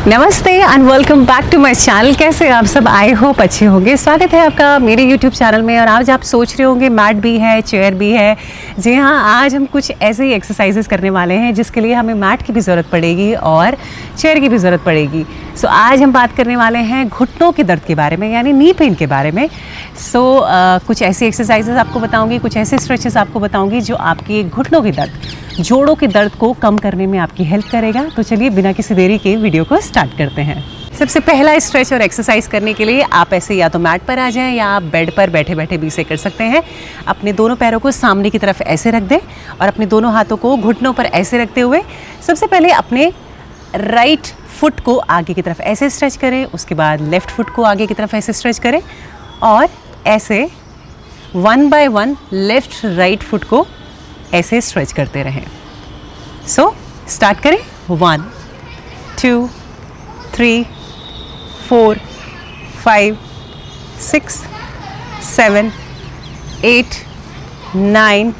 नमस्ते and welcome back to my channel. कैसे आप सब? आई होप अच्छे होंगे। स्वागत है आपका मेरे यूट्यूब चैनल में। और आज आप सोच रहे होंगे मैट भी है, चेयर भी है। जी हाँ, आज हम कुछ ऐसे ही एक्सरसाइजेस करने वाले हैं जिसके लिए हमें मैट की भी ज़रूरत पड़ेगी और चेयर की भी ज़रूरत पड़ेगी। सो आज हम बात करने वाले हैं घुटनों के दर्द के बारे में, यानी नी पेन के बारे में। कुछ ऐसी एक्सरसाइजेस आपको बताऊँगी, कुछ ऐसे स्ट्रेचेस आपको बताऊँगी जो आपके घुटनों के दर्द, जोड़ों के दर्द को कम करने में आपकी हेल्प करेगा। तो चलिए बिना किसी देरी के वीडियो को स्टार्ट करते हैं। सबसे पहला स्ट्रेच और एक्सरसाइज करने के लिए आप ऐसे या तो मैट पर आ जाएं या आप बेड पर बैठे बैठे भी इसे कर सकते हैं। अपने दोनों पैरों को सामने की तरफ ऐसे रख दें और अपने दोनों हाथों को घुटनों पर ऐसे रखते हुए सबसे पहले अपने राइट फुट को आगे की तरफ ऐसे स्ट्रेच करें। उसके बाद लेफ्ट फुट को आगे की तरफ ऐसे स्ट्रेच करें और ऐसे 1 बाय 1 लेफ्ट राइट फुट को ऐसे स्ट्रेच करते रहें। स्टार्ट करें। 1 2 3 4 5 6 7 8 9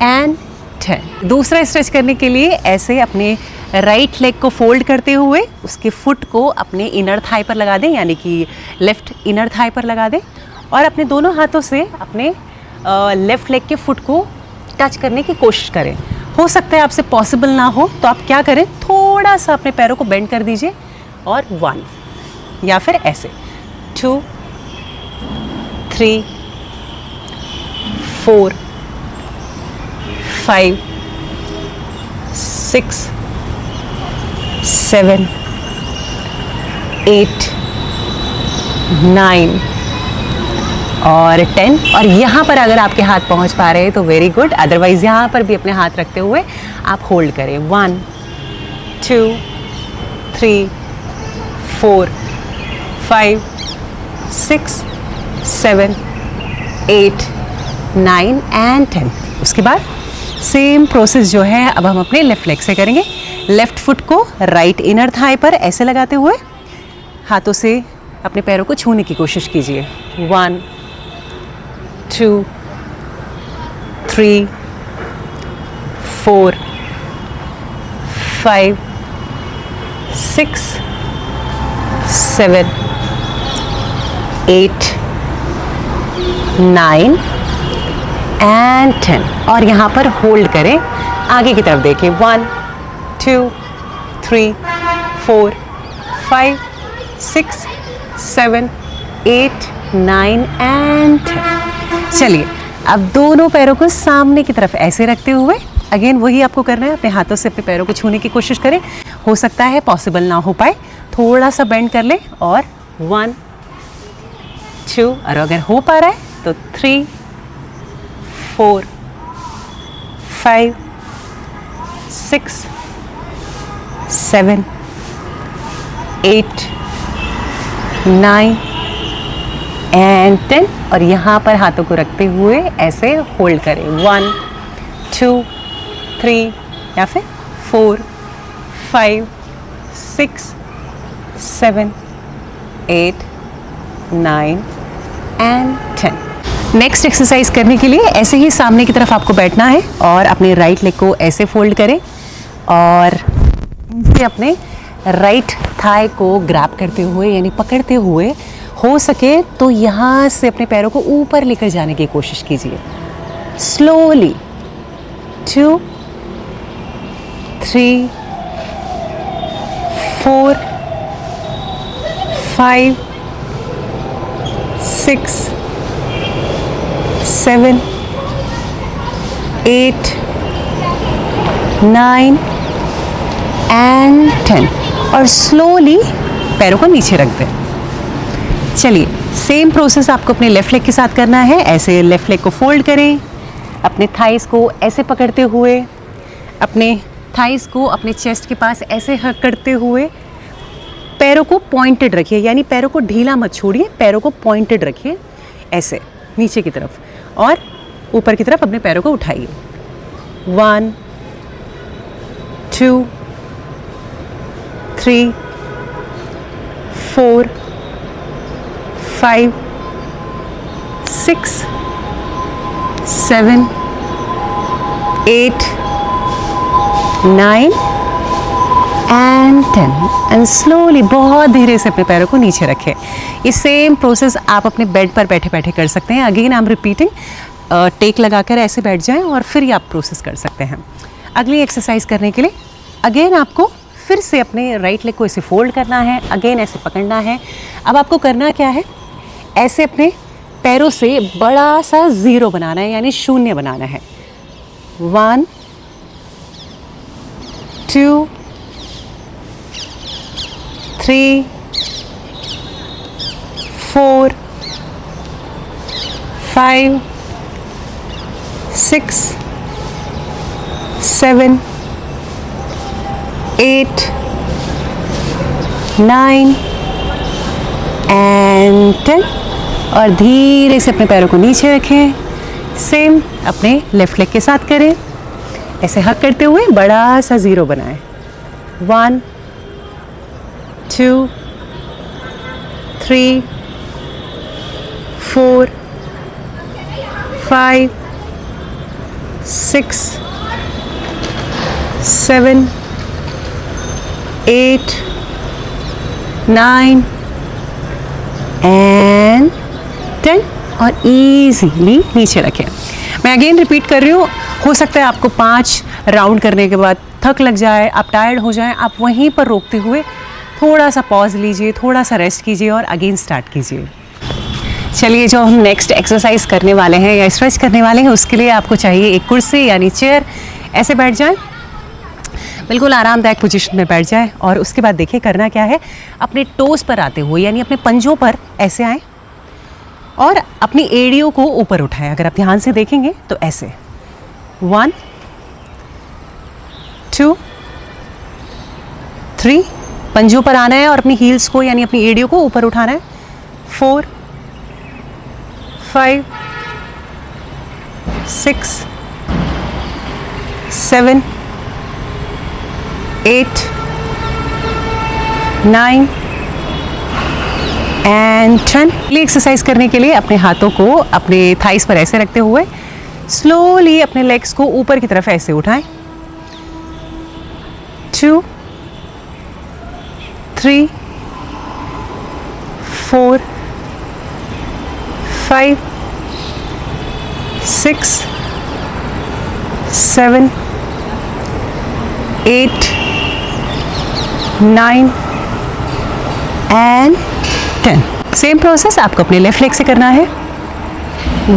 एंड 10। दूसरा स्ट्रेच करने के लिए ऐसे अपने राइट लेग को फोल्ड करते हुए उसके फुट को अपने इनर थाई पर लगा दें, यानी कि लेफ्ट इनर थाई पर लगा दें और अपने दोनों हाथों से अपने लेफ्ट लेग के फुट को टच करने की कोशिश करें। हो सकता है आपसे पॉसिबल ना हो तो आप क्या करें, थोड़ा सा अपने पैरों को बेंड कर दीजिए और 1 या फिर ऐसे 2 3 4 5 6 7 8 9 और 10। और यहाँ पर अगर आपके हाथ पहुँच पा रहे हैं तो वेरी गुड, अदरवाइज़ यहाँ पर भी अपने हाथ रखते हुए आप होल्ड करें। 1 2 3 4 5 6 7 8 9 एंड 10। उसके बाद सेम प्रोसेस जो है अब हम अपने लेफ्ट लेग से करेंगे। लेफ्ट फुट को राइट इनर थाई पर ऐसे लगाते हुए हाथों से अपने पैरों को छूने की कोशिश कीजिए। 1 2 3 4 5 6 7 8 9 एंड 10। और यहाँ पर होल्ड करें, आगे की तरफ देखें। 1 2 3 4 5 6 7 8 9 एंड 10। चलिए अब दोनों पैरों को सामने की तरफ ऐसे रखते हुए अगेन वही आपको करना है, अपने हाथों से अपने पैरों को छूने की कोशिश करें। हो सकता है पॉसिबल ना हो पाए, थोड़ा सा बेंड कर लें और 1 2 और अगर हो पा रहा है तो 3 4 5 6 7 8 9 एंड 10। और यहाँ पर हाथों को रखते हुए ऐसे होल्ड करें। 1 2 3 या फिर 4 5 6 7 8 9 एंड 10। नेक्स्ट एक्सरसाइज करने के लिए ऐसे ही सामने की तरफ आपको बैठना है और अपने राइट लेग को ऐसे फोल्ड करें और अपने राइट थाई को ग्रैब करते हुए, यानी पकड़ते हुए, हो सके तो यहाँ से अपने पैरों को ऊपर लेकर जाने की कोशिश कीजिए। Slowly 2 3 4 5 6 7 8 9 and 10। और स्लोली पैरों को नीचे रख दें। चलिए सेम प्रोसेस आपको अपने लेफ्ट लेग के साथ करना है। ऐसे लेफ्ट लेग को फोल्ड करें, अपने थाइस को ऐसे पकड़ते हुए, अपने थाइस को अपने चेस्ट के पास ऐसे हक करते हुए पैरों को पॉइंटेड रखिए, यानी पैरों को ढीला मत छोड़िए, पैरों को पॉइंटेड रखिए ऐसे नीचे की तरफ और ऊपर की तरफ अपने पैरों को उठाइए। 1 2 3 4 5 6 7 8 9 एंड 10 एंड स्लोली बहुत धीरे से अपने पैरों को नीचे रखें। ये सेम प्रोसेस आप अपने बेड पर बैठे बैठे कर सकते हैं। अगेन आई एम रिपीटिंग, टेक लगाकर ऐसे बैठ जाएं और फिर ये आप प्रोसेस कर सकते हैं। अगली एक्सरसाइज करने के लिए अगेन आपको फिर से अपने राइट लेग को ऐसे फोल्ड करना है, अगेन ऐसे पकड़ना है। अब आपको करना क्या है, ऐसे अपने पैरों से बड़ा सा ज़ीरो बनाना है, यानी शून्य बनाना है। 1 2 3 4 5 6 7 8 9 एंड 10 और धीरे से अपने पैरों को नीचे रखें। सेम अपने लेफ्ट लेग के साथ करें, ऐसे हक करते हुए बड़ा सा ज़ीरो बनाएं। 1 2 3 4 5 6 7 8 9 एंड 10 और इजीली नीचे रखें। मैं अगेन रिपीट कर रही हूँ, हो सकता है आपको 5 राउंड करने के बाद थक लग जाए, आप टायर्ड हो जाएं, आप वहीं पर रोकते हुए थोड़ा सा पॉज लीजिए, थोड़ा सा रेस्ट कीजिए और अगेन स्टार्ट कीजिए। चलिए, जो हम नेक्स्ट एक्सरसाइज करने वाले हैं या स्ट्रेच करने वाले हैं, उसके लिए आपको चाहिए एक कुर्सी यानी चेयर। ऐसे बैठ जाएं, बिल्कुल आरामदायक पोजीशन में बैठ जाएं और उसके बाद देखिए करना क्या है, अपने टोस पर आते हुए यानी अपने पंजों पर ऐसे आएँ और अपनी एड़ियों को ऊपर उठाएं। अगर आप ध्यान से देखेंगे तो ऐसे 1 2 3 पंजों पर आना है और अपनी हील्स को यानी अपनी एड़ियों को ऊपर उठाना है। 4 5 6 7 8 9 एंड 10। ये एक्सरसाइज करने के लिए अपने हाथों को अपने थाइस पर ऐसे रखते हुए स्लोली अपने लेग्स को ऊपर की तरफ ऐसे उठाएं। 2 3 4 5 6 7 8 9 एंड 10। सेम प्रोसेस आपको अपने लेफ्ट लेग से करना है।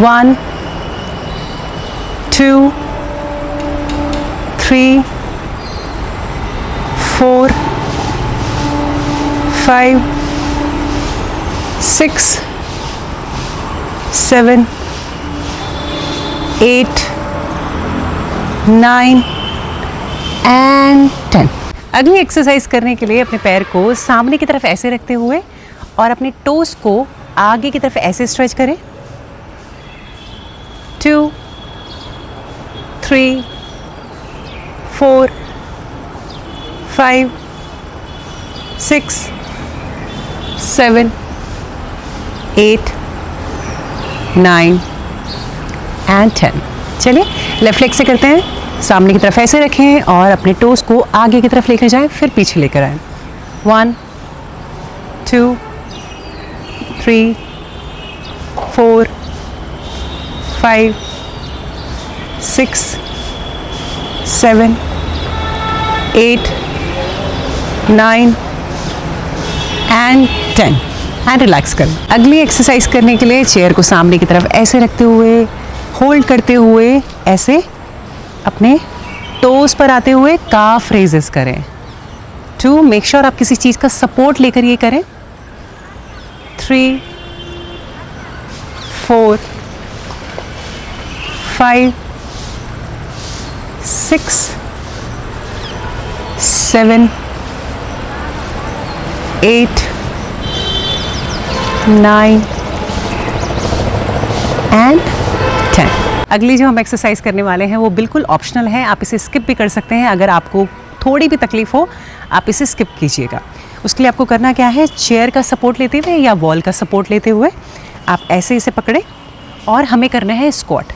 1 2 3 4 5 6 7 8 9 एंड 10। अगली एक्सरसाइज करने के लिए अपने पैर को सामने की तरफ ऐसे रखते हुए और अपने टोस को आगे की तरफ ऐसे स्ट्रेच करें। 2 3 4 5 6 7 8 9 एंड 10। चलिए, लेफ्ट लेग से करते हैं। सामने की तरफ ऐसे रखें और अपने टोस को आगे की तरफ लेकर जाएं, फिर पीछे लेकर आएं। 1 2 3 4 5 6 7 8 9 एंड 10 एंड रिलैक्स करें। अगली एक्सरसाइज करने के लिए चेयर को सामने की तरफ ऐसे रखते हुए, होल्ड करते हुए ऐसे अपने टोस पर आते हुए काफ रेजेस करें। 2 मेक श्योर आप किसी चीज़ का सपोर्ट लेकर ये करें। 3 4 5 6 7 8 9 एंड 10। अगली जो हम एक्सरसाइज करने वाले हैं वो बिल्कुल ऑप्शनल है, आप इसे स्किप भी कर सकते हैं। अगर आपको थोड़ी भी तकलीफ हो आप इसे स्किप कीजिएगा। उसके लिए आपको करना क्या है, चेयर का सपोर्ट लेते हुए या वॉल का सपोर्ट लेते हुए आप ऐसे इसे पकड़ें और हमें करना है स्क्वाट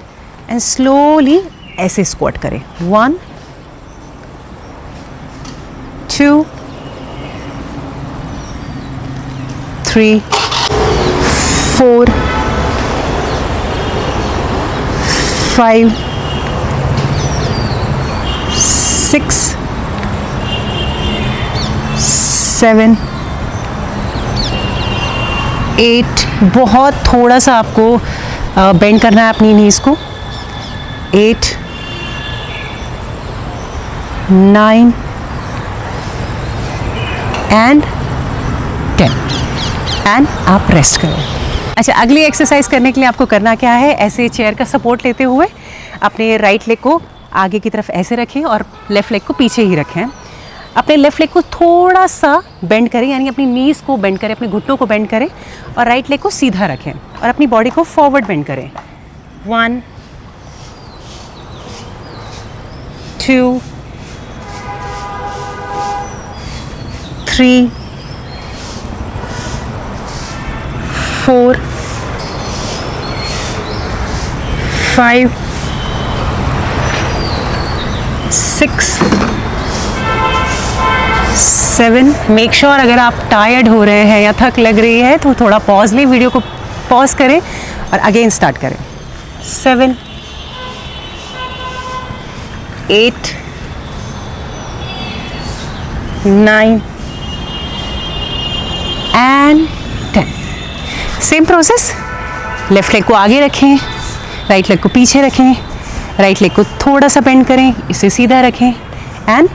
एंड स्लोली ऐसे स्क्वाट करें। 1 2, 3, 4, 5, 6, 7, 8। बहुत थोड़ा सा आपको बेंड करना है अपनी नीज को। 8, 9 एंड 10 एंड आप रेस्ट करें। अच्छा, अगली एक्सरसाइज करने के लिए आपको करना क्या है, ऐसे चेयर का सपोर्ट लेते हुए अपने राइट लेग को आगे की तरफ ऐसे रखें और लेफ़्ट लेग को पीछे ही रखें। अपने लेफ़्ट लेग को थोड़ा सा बेंड करें, यानी अपनी नीज़ को बेंड करें, अपने घुटनों को बेंड करें और राइट लेग को सीधा रखें और अपनी बॉडी को फॉरवर्ड बेंड करें। 1, 2, 3, 4, 5, 6, 7। मेक श्योर अगर आप टायर्ड हो रहे हैं या थक लग रही है तो थोड़ा पॉज लें, वीडियो को पॉज करें और अगेन स्टार्ट करें। 7, 8, 9 and 10। Same process, left leg को आगे रखें, राइट लेग को पीछे रखें, राइट लेग को थोड़ा सा बेंड करें, इसे सीधा रखें एंड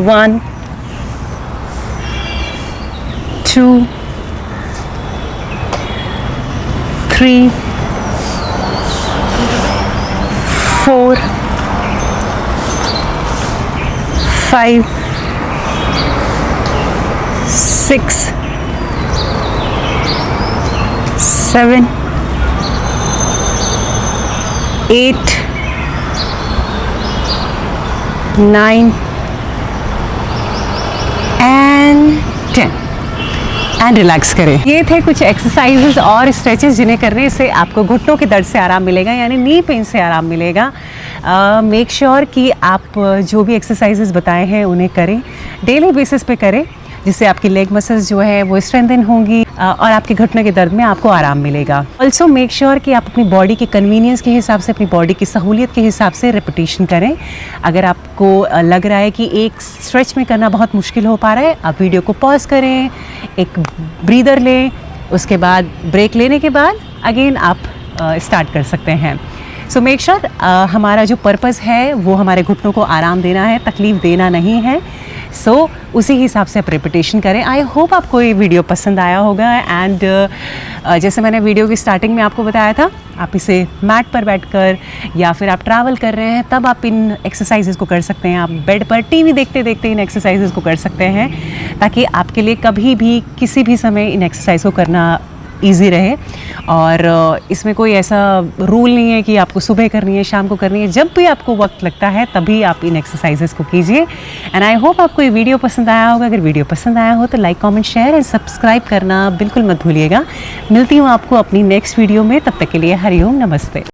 1, 2, 3, 4, 5, 6, 7, 8, 9 एंड 10 एंड रिलैक्स करें। ये थे कुछ एक्सरसाइजेस और स्ट्रेचेस जिन्हें करने से आपको घुटनों के दर्द से आराम मिलेगा, यानी नी पेन से आराम मिलेगा। मेक श्योर कि आप जो भी एक्सरसाइजेस बताए हैं उन्हें करें, डेली बेसिस पे करें, जिससे आपकी लेग मसल्स जो है वो स्ट्रेंथन होंगी और आपके घुटने के दर्द में आपको आराम मिलेगा। ऑल्सो मेक श्योर कि आप अपनी बॉडी के कन्वीनियंस के हिसाब से, अपनी बॉडी की सहूलियत के हिसाब से रिपीटेशन करें। अगर आपको लग रहा है कि एक स्ट्रेच में करना बहुत मुश्किल हो पा रहा है, आप वीडियो को पॉज करें, एक ब्रीदर लें, उसके बाद ब्रेक लेने के बाद अगेन आप स्टार्ट कर सकते हैं। सो मेक श्योर हमारा जो पर्पज़ है वो हमारे घुटनों को आराम देना है, तकलीफ़ देना नहीं है। सो उसी हिसाब से आप रिपीटेशन करें। आई होप आपको ये वीडियो पसंद आया होगा एंड जैसे मैंने वीडियो की स्टार्टिंग में आपको बताया था, आप इसे मैट पर बैठकर या फिर आप ट्रैवल कर रहे हैं तब आप इन एक्सरसाइजेज़ को कर सकते हैं। आप बेड पर टीवी देखते देखते इन एक्सरसाइजेज़ को कर सकते हैं, ताकि आपके लिए कभी भी किसी भी समय इन एक्सरसाइज को करना ईजी रहे। और इसमें कोई ऐसा रूल नहीं है कि आपको सुबह करनी है, शाम को करनी है, जब भी आपको वक्त लगता है तभी आप इन एक्सरसाइजेस को कीजिए। एंड आई होप आपको ये वीडियो पसंद आया होगा। अगर वीडियो पसंद आया हो तो like, comment, share and subscribe करना बिल्कुल मत भूलिएगा। मिलती हूँ आपको अपनी नेक्स्ट वीडियो में, तब तक के लिए हरिओम, नमस्ते।